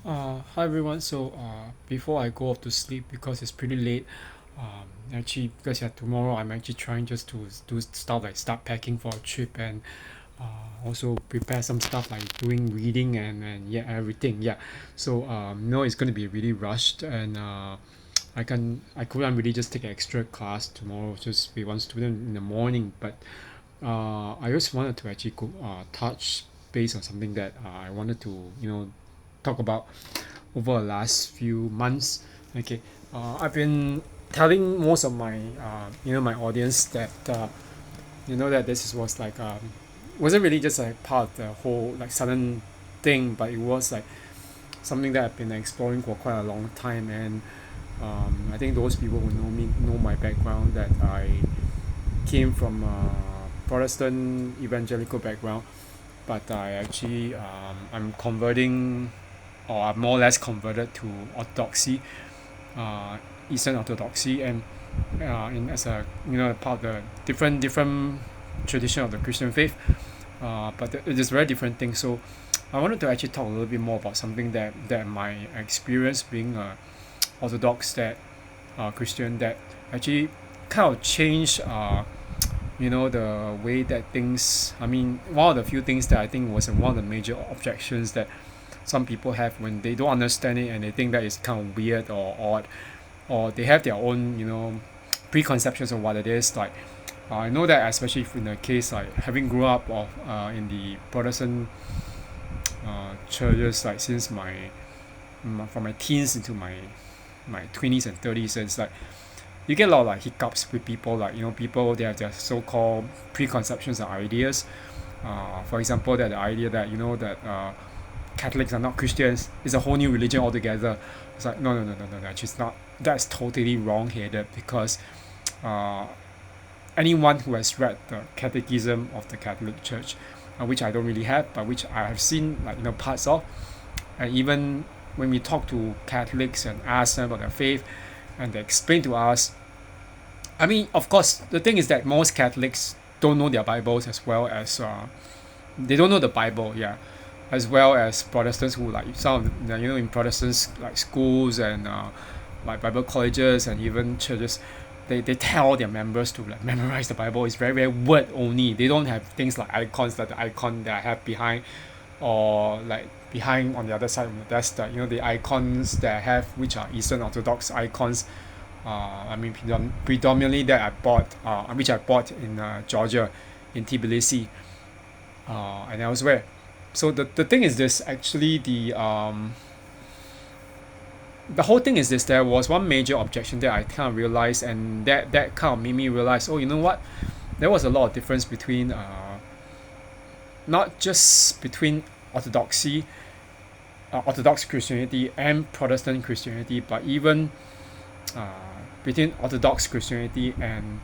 Hi everyone. Before I go off to sleep because it's pretty late, actually because tomorrow I'm actually trying just to do stuff like start packing for a trip and also prepare some stuff like doing reading and yeah everything yeah. No, it's gonna be really rushed and I couldn't really just take an extra class tomorrow just with one student in the morning, but I just wanted to actually touch base on something that I wanted to talk about over the last few months. Okay, I've been telling most of my my audience that that was like wasn't really just like part of the whole like sudden thing, but it was like something that I've been exploring for quite a long time. And I think those people who know me know my background, that I came from a Protestant evangelical background, but I'm converting, or I'm more or less converted to Orthodoxy, uh, Eastern Orthodoxy, and as a part of the different tradition of the Christian faith, but it is very different thing. So I wanted to actually talk a little bit more about something that my experience being a Orthodox, that Christian, that actually kind of changed the way that things. I mean, one of the few things that I think was one of the major objections that some people have when they don't understand it and they think that it's kind of weird or odd, or they have their own preconceptions of what it is. Like I know that especially in the case like having grew up in the Protestant churches, like since from my teens into my 20s and 30s, and it's like you get a lot of like hiccups with people, like people, they have their so-called preconceptions and ideas. For example, that the idea that that Catholics are not Christians, it's a whole new religion altogether. It's like no, actually it's not. That's totally wrong-headed, because uh, anyone who has read the Catechism of the Catholic Church, which I don't really have, but which I have seen like parts of, and even when we talk to Catholics and ask them about their faith, and they explain to us. I mean, of course, the thing is that most Catholics don't know their Bibles as well as they don't know the Bible, yeah, as well as Protestants, who like some of in Protestants like schools and like Bible colleges and even churches, they tell their members to like memorize the Bible. It's very very word only. They don't have things like icons, like the icon that I have behind, or like behind on the other side of the desk, that the icons that I have, which are Eastern Orthodox icons. I mean, predominantly that which I bought in Georgia, in Tbilisi, and elsewhere. So the thing is this, actually the whole thing is this: there was one major objection that I kind of realized, and that kind of made me realize, oh, you know what, there was a lot of difference between not just between Orthodoxy, Orthodox Christianity and Protestant Christianity, but even uh, between Orthodox Christianity and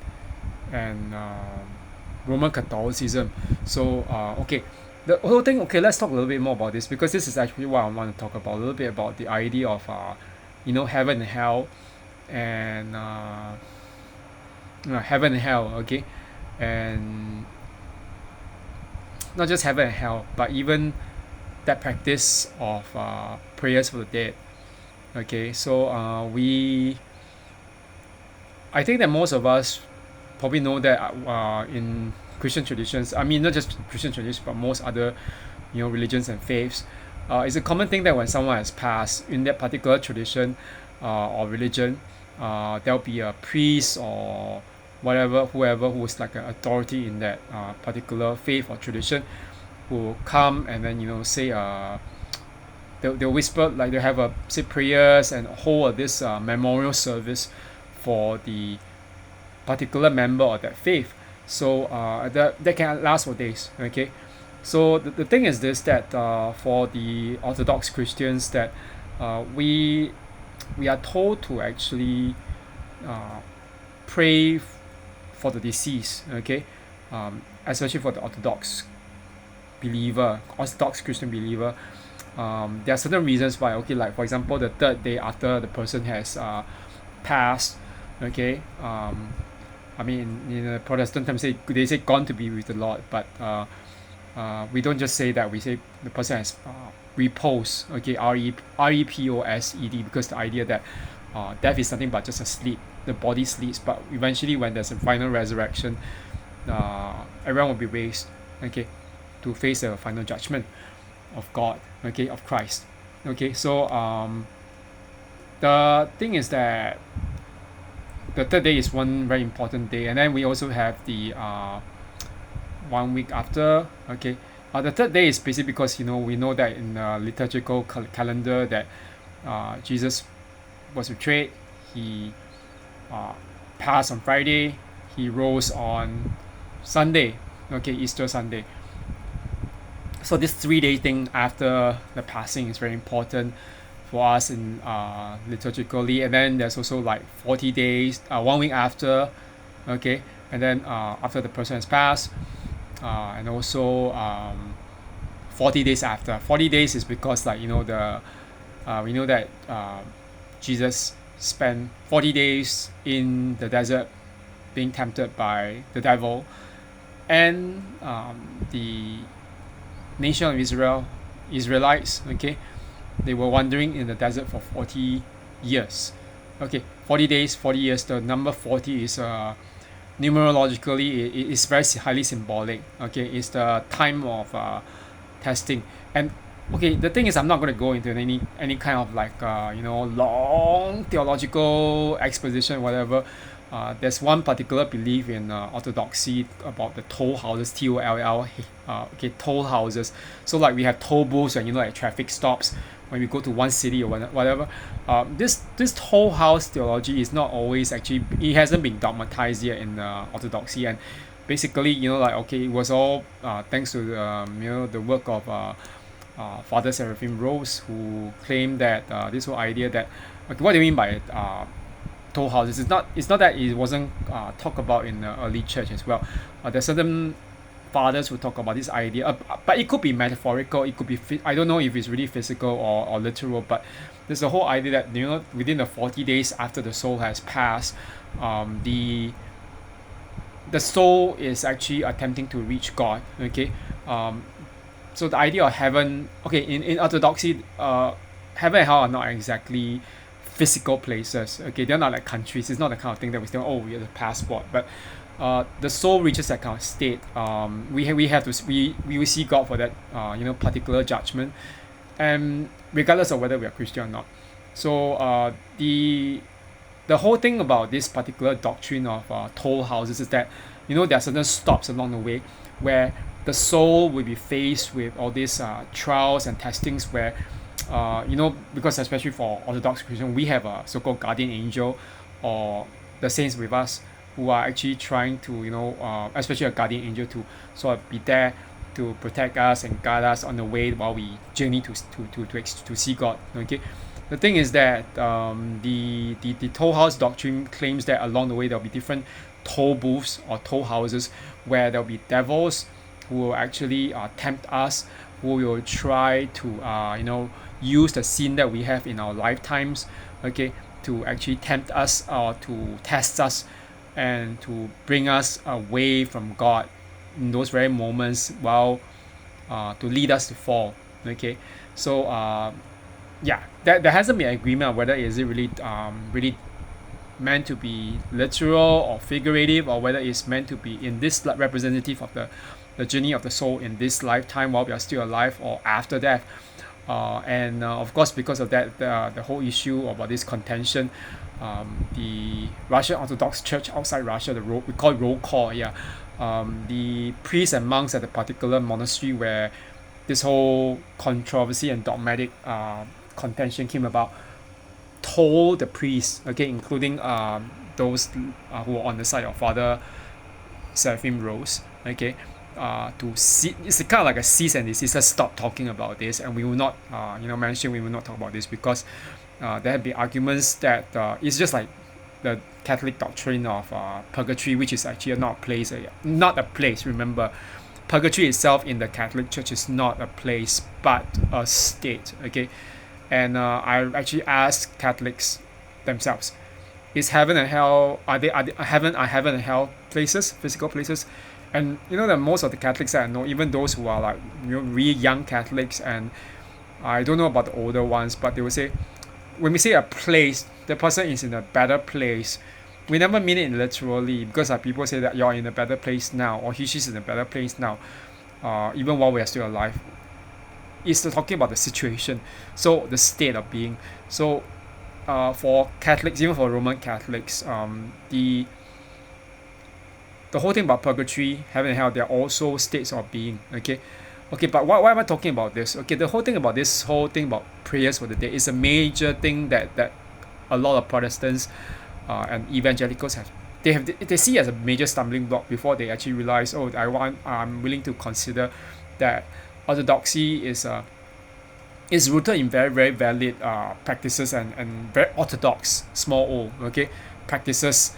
Roman Catholicism. So okay, the whole thing. Okay, let's talk a little bit more about this, because this is actually what I want to talk about, a little bit about the idea of heaven and hell, and heaven and hell. Okay, and not just heaven and hell, but even that practice of prayers for the dead. Okay, so I think that most of us probably know that in Christian traditions, I mean not just Christian traditions, but most other religions and faiths, it's a common thing that when someone has passed in that particular tradition or religion, there'll be a priest or whatever, whoever who's like an authority in that particular faith or tradition, who will come and then say they'll whisper, like they have a say prayers and hold this memorial service for the particular member of that faith. So that can last for days. Okay, so the thing is this, that for the Orthodox Christians, that we are told to actually uh, pray for the deceased. Okay, especially for the Orthodox Christian believer. There are certain reasons why. Okay, like for example, the third day after the person has passed. Okay, I mean in the Protestant terms, they say gone to be with the Lord, but we don't just say that. We say the person has repose, okay, reposed, because the idea that death is nothing but just a sleep. The body sleeps, but eventually when there's a final resurrection, everyone will be raised, okay, to face the final judgment of God, okay, of Christ. Okay, so the thing is that the third day is one very important day, and then we also have the 1 week after. Okay, the third day is basically because we know that in the liturgical calendar that Jesus was betrayed, he passed on Friday, he rose on Sunday, okay, Easter Sunday. So this 3-day thing after the passing is very important for us in liturgically. And then there's also like 40 days, 1 week after, okay, and then after the person has passed, and also 40 days after. 40 days is because we know that Jesus spent 40 days in the desert being tempted by the devil, and the nation of Israelites, okay, they were wandering in the desert for 40 years. Okay, 40 days, 40 years. The number 40 is numerologically it is very highly symbolic. Okay, it's the time of testing. And okay, the thing is, I'm not going to go into any kind of like long theological exposition, whatever. There's one particular belief in Orthodoxy about the toll houses, TOLL, toll houses. So like we have toll booths and like traffic stops when we go to one city or whatever. This toll house theology is not always actually, it hasn't been dogmatized yet in Orthodoxy, and basically it was all thanks to the work of Father Seraphim Rose, who claimed that this whole idea that, okay, what do you mean by toll houses? It's not that it wasn't talked about in the early church as well. There's certain fathers who talk about this idea, but it could be metaphorical, it could be I don't know if it's really physical or literal, but there's a whole idea that within the 40 days after the soul has passed, the soul is actually attempting to reach God. Okay, so the idea of heaven, okay, in Orthodoxy, heaven and hell are not exactly physical places. Okay, they're not like countries. It's not the kind of thing that we say, oh, we have a passport. But the soul reaches that kind of state. We will see God for that particular judgment, and regardless of whether we are Christian or not. So the whole thing about this particular doctrine of toll houses is that there are certain stops along the way where the soul will be faced with all these trials and testings where because especially for Orthodox Christian, we have a so-called guardian angel, or the saints with us, who are actually trying to especially a guardian angel, to sort of be there to protect us and guide us on the way while we journey to see God. Okay, the thing is that the toll house doctrine claims that along the way there'll be different toll booths or toll houses where there'll be devils who will actually tempt us, who will try to use the sin that we have in our lifetimes, okay, to actually tempt us or to test us and to bring us away from God in those very moments, while to lead us to fall. Okay, so there hasn't been agreement on whether is it really meant to be literal or figurative, or whether it's meant to be in this representative of the journey of the soul in this lifetime while we are still alive, or after death. And of course, because of that, the whole issue about this contention, the Russian Orthodox Church outside Russia, we call it roll call, the priests and monks at a particular monastery where this whole controversy and dogmatic contention came about, told the priests, okay, including those who were on the side of Father Seraphim Rose, okay, to see, it's kind of like a cease and desist, stop talking about this, and we will not we will not talk about this, because there have been arguments that it's just like the Catholic doctrine of purgatory, which is actually not a place. Remember, purgatory itself in the Catholic Church is not a place but a state. Okay, and I actually asked Catholics themselves, is heaven and hell, are heaven and hell places, physical places? And that most of the Catholics that I know, even those who are like really young Catholics and I don't know about the older ones, but they will say, when we say a place, the person is in a better place. We never mean it literally, because people say that you're in a better place now, or she's in a better place now, even while we are still alive. It's talking about the situation, so the state of being. So for Catholics, even for Roman Catholics, the whole thing about purgatory, heaven and hell, they're also states of being. Okay, but why am I talking about this? Okay, the whole thing about prayers for the dead is a major thing that a lot of Protestants and evangelicals they see as a major stumbling block before they actually realize, oh, I'm willing to consider that Orthodoxy is rooted in very, very valid practices and very orthodox, small o, okay, practices,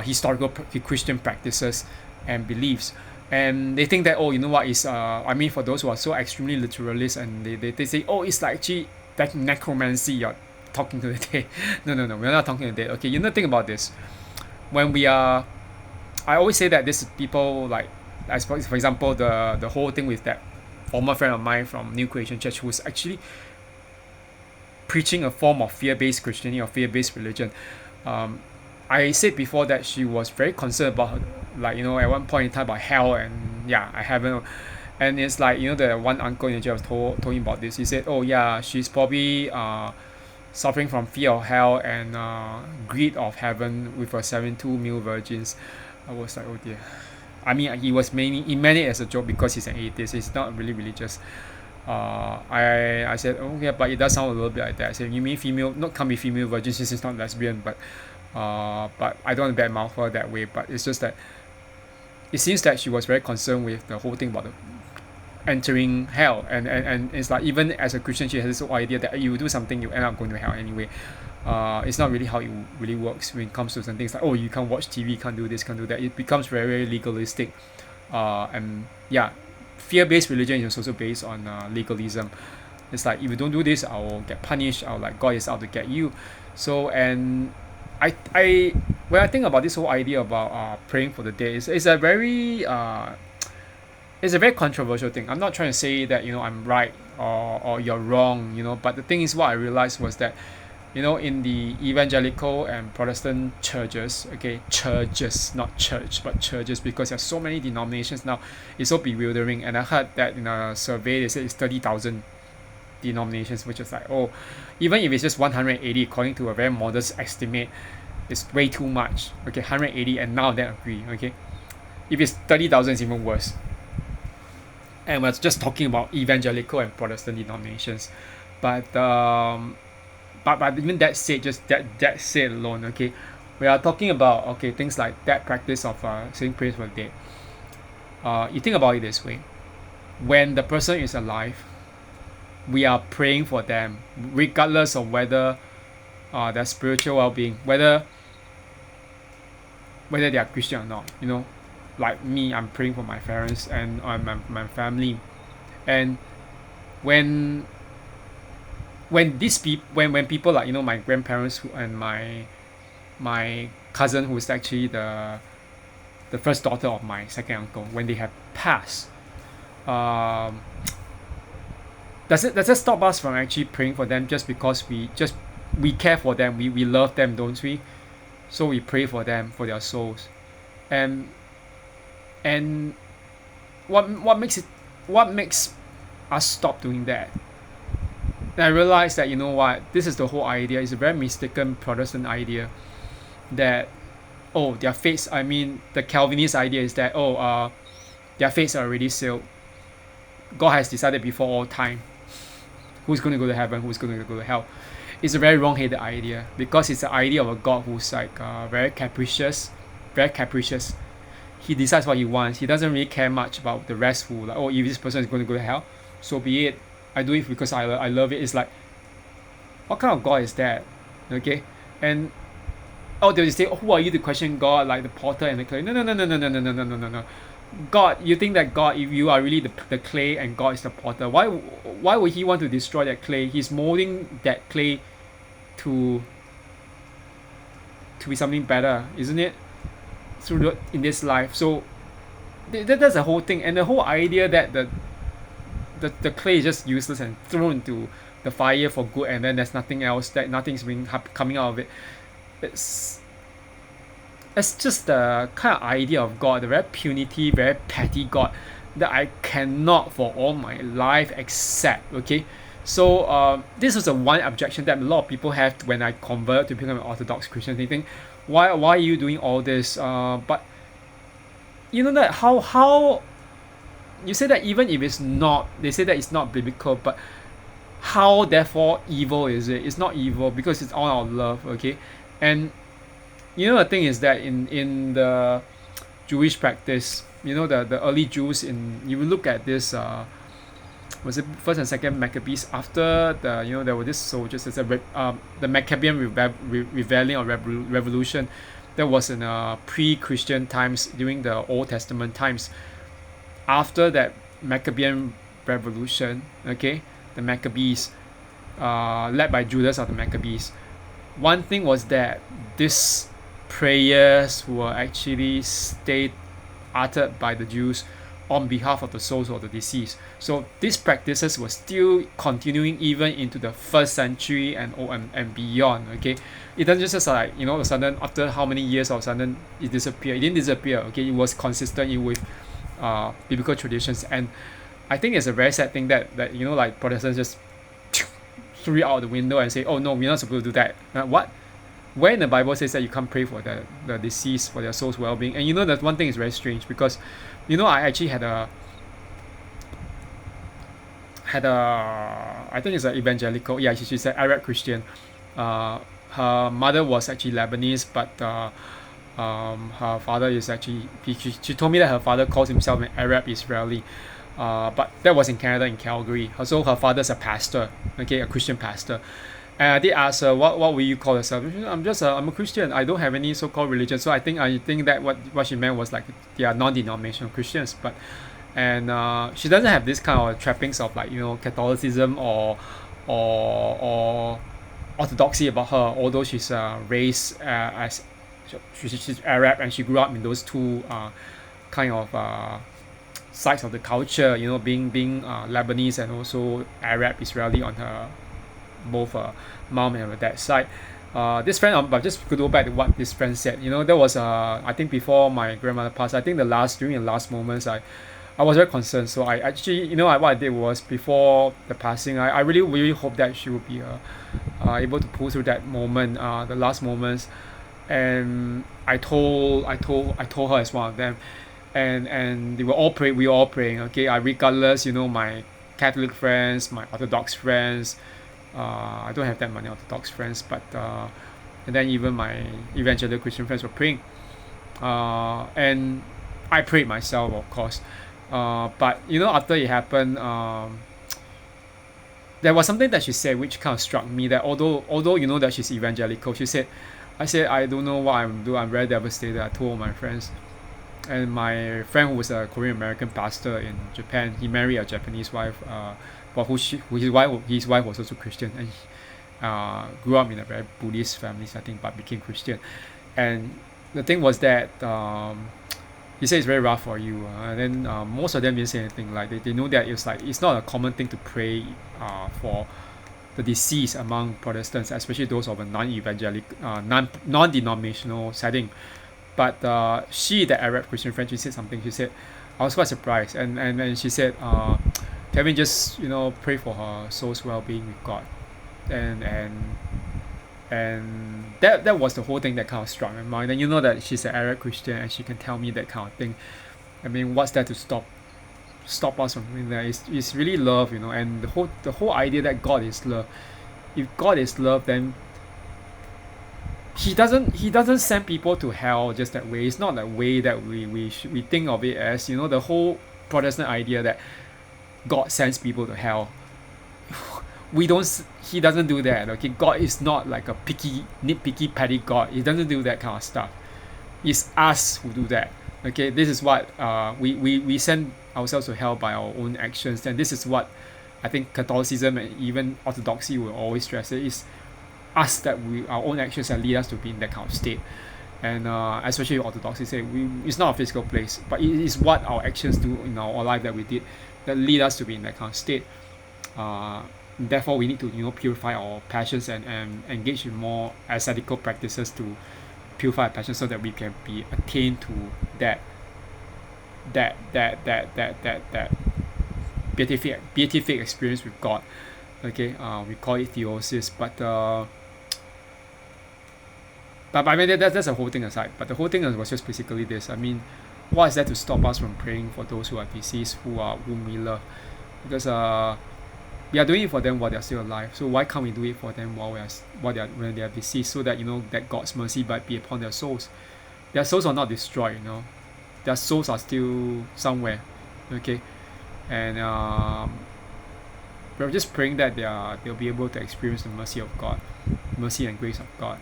historical Christian practices and beliefs. And they think that, oh, you know what is for those who are so extremely literalist, and they say, oh, it's like actually like necromancy, you're talking to the dead. No, we're not talking to the dead. Okay, you know, think about this. When we are, I always say that this is people like, I suppose, for example, the whole thing with that former friend of mine from New Creation Church, who's actually preaching a form of fear-based Christianity or fear-based religion. I said before that she was very concerned about, like, you know, at one point in time about hell, and yeah, I haven't. And it's like, you know, the one uncle in the church told him about this. He said, oh yeah, she's probably suffering from fear of hell and greed of heaven with her 72 male virgins. I was like, oh dear. I mean, he meant it as a joke because he's an atheist. He's not really religious. I said, oh yeah, but it does sound a little bit like that. I said, you mean female? Not can't be female virgins. She's not lesbian, but I don't want to badmouth her that way. But it's just that it seems that she was very concerned with the whole thing about the entering hell, and it's like, even as a Christian, she has this whole idea that you do something, you end up going to hell anyway. It's not really how it really works when it comes to some things like, oh, you can't watch TV, can't do this, can't do that. It becomes very, very legalistic, and yeah, fear-based religion is also based on legalism. It's like, if you don't do this, I will get punished. I'll like, God is out to get you. So, and I when I think about this whole idea about praying for the dead, it's a very controversial thing. I'm not trying to say that, you know, I'm right or you're wrong, you know, but the thing is, what I realized was that, you know, in the evangelical and Protestant churches, okay, churches, not church, but churches, because there's so many denominations now, it's so bewildering. And I heard that in a survey, they said it's 30,000 denominations, which is like, oh, even if it's just 180, according to a very modest estimate, it's way too much. Okay, 180, and now they agree, okay? If it's 30,000, it's even worse. And we're just talking about evangelical and Protestant denominations. But even that said, just that said alone, okay, we are talking about, okay, things like that practice of saying prayers for the dead. You think about it this way: when the person is alive, we are praying for them, regardless of whether their spiritual well-being, whether they are Christian or not. You know, like me, I'm praying for my parents and my family, and when people like, you know, my grandparents and my cousin, who is actually the first daughter of my second uncle, when they have passed, does it stop us from actually praying for them just because we care for them, we love them, don't we? So we pray for them, for their souls. And what makes us stop doing that? And I realized that, you know what, this is the whole idea. It's a very mistaken Protestant idea that, oh, their fates, the Calvinist idea is that, oh, their fates are already sealed. God has decided before all time who's going to go to heaven, who's going to go to hell. It's a very wrong-headed idea, because it's the idea of a God who's like very capricious. He decides what he wants. He doesn't really care much about the rest, who like, oh, if this person is going to go to hell, so be it. I do it because I love it. It's like, what kind of God is that? Okay? And they'll say, oh, who are you to question God, like the potter and the clay? No. God, you think that God, if you are really the clay and God is the potter, why would he want to destroy that clay? He's molding that clay to be something better, isn't it? In this life. So that's the whole thing. And the whole idea that the clay is just useless and thrown into the fire for good, and then there's nothing else, that nothing's been coming out of it. It's it's just the kind of idea of God, the very punitive, very petty God that I cannot for all my life accept. Okay, so this was the one objection that a lot of people have when I convert to become an Orthodox Christian. They think, why are you doing all this? But you know that how you say that even if it's not, they say that it's not biblical, but how therefore evil is it? It's not evil because it's all out of love. Okay, and you know the thing is that in the Jewish practice, you know, the early Jews, in you look at this was it first and second Maccabees, after the, you know, there were these soldiers, the Maccabean rebellion or revolution that was in pre-Christian times, during the Old Testament times. After that Maccabean revolution, okay, the Maccabees, led by Judas of the Maccabees, one thing was that these prayers were actually uttered by the Jews on behalf of the souls of the deceased. So these practices were still continuing even into the first century and beyond. Okay, it doesn't just like, you know, all of a sudden after how many years, all of a sudden it disappeared. It didn't disappear. Okay, it was consistent with biblical traditions, and I think it's a very sad thing that you know, like Protestants just threw it out the window and say, oh no, we're not supposed to do that. What? Where in the Bible says that you can't pray for the deceased, for their soul's well-being? And you know that one thing is very strange, because you know, I actually had a I think it's an evangelical, yeah, she's an Arab Christian. Her mother was actually Lebanese, but her father is actually, she told me that her father calls himself an Arab Israeli. But that was in Canada, in Calgary. So her father's a pastor, okay, a Christian pastor. And I did ask her, what will you call yourself? I'm a Christian. I don't have any so-called religion. So I think that what she meant was like they are non-denominational Christians. But she doesn't have this kind of trappings of, like, you know, Catholicism or Orthodoxy about her. Although she's raised as she's Arab, and she grew up in those two kind of sides of the culture. You know, being Lebanese and also Arab Israeli on her both mom and her dad's side. This friend, but just to go back to what this friend said, you know, that was I think before my grandmother passed. I think during the last moments, I was very concerned. So I actually, you know, what I did was, before the passing, I really hope that she would be able to pull through that moment, the last moments. And I told her as one of them, and we were all praying. Okay, regardless, you know, my Catholic friends, my Orthodox friends. I don't have that many Orthodox friends, but and then even my evangelical Christian friends were praying, and I prayed myself, of course. But you know, after it happened, there was something that she said which kind of struck me. That although you know that she's evangelical, she said, I don't know what I'm doing. I'm very devastated. I told my friends, and my friend, who was a Korean American pastor in Japan, he married a Japanese wife. But his wife was also Christian, and grew up in a very Buddhist family, I think, but became Christian. And the thing was that he said it's very rough for you, and then most of them didn't say anything. Like they know that it's not a common thing to pray for the deceased among Protestants, especially those of a non-denominational setting. But the Arab Christian friend, she said something. She said, I was quite surprised, and she said, can we just, you know, pray for her soul's well-being with God? And that was the whole thing that kind of struck my mind. And you know that she's an Arab Christian, and she can tell me that kind of thing. I mean, what's that to stop us from doing that? It's really love, you know. And the whole idea that God is love. If God is love, then He doesn't send people to hell just that way. It's not that way that we think of it as, you know, the whole Protestant idea that God sends people to hell. He doesn't do that. Okay, God is not like a nitpicky, petty God. He doesn't do that kind of stuff. It's us who do that. Okay, this is what we send ourselves to hell by our own actions, and this is what I think Catholicism and even Orthodoxy will always stress. It is us, that our own actions that lead us to be in that kind of state. And especially Orthodoxy say it's not a physical place, but it is what our actions do in our life that we did that lead us to be in that kind of state. therefore we need to purify our passions and engage in more ascetical practices to purify our passions so that we can be attained to that that beatific experience with God. Okay, we call it theosis, but I mean that's the whole thing aside. But the whole thing was just basically this. I mean, what is there to stop us from praying for those who are deceased, whom we love? Because we are doing it for them while they're still alive. So why can't we do it for them when they are deceased, so that that God's mercy might be upon their souls. Their souls are not destroyed. Their souls are still somewhere. Okay, and we're just praying that they'll be able to experience the mercy of God, mercy and grace of God.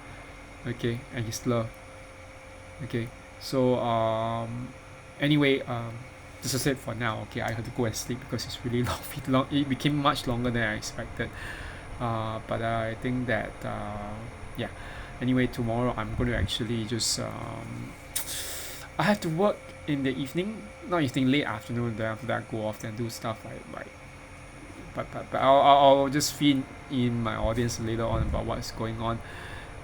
Okay, and His love. Okay, so anyway, this is it for now. Okay, I have to go and sleep because it's really long. It became much longer than I expected. But I think that yeah. Anyway, tomorrow I'm going to actually just I have to work in the evening, not evening, late afternoon. Then after that, go off and do stuff like. But I'll just feed in my audience later on about what's going on,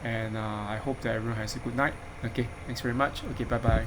and I hope that everyone has a good night. Okay, thanks very much. Okay, bye bye.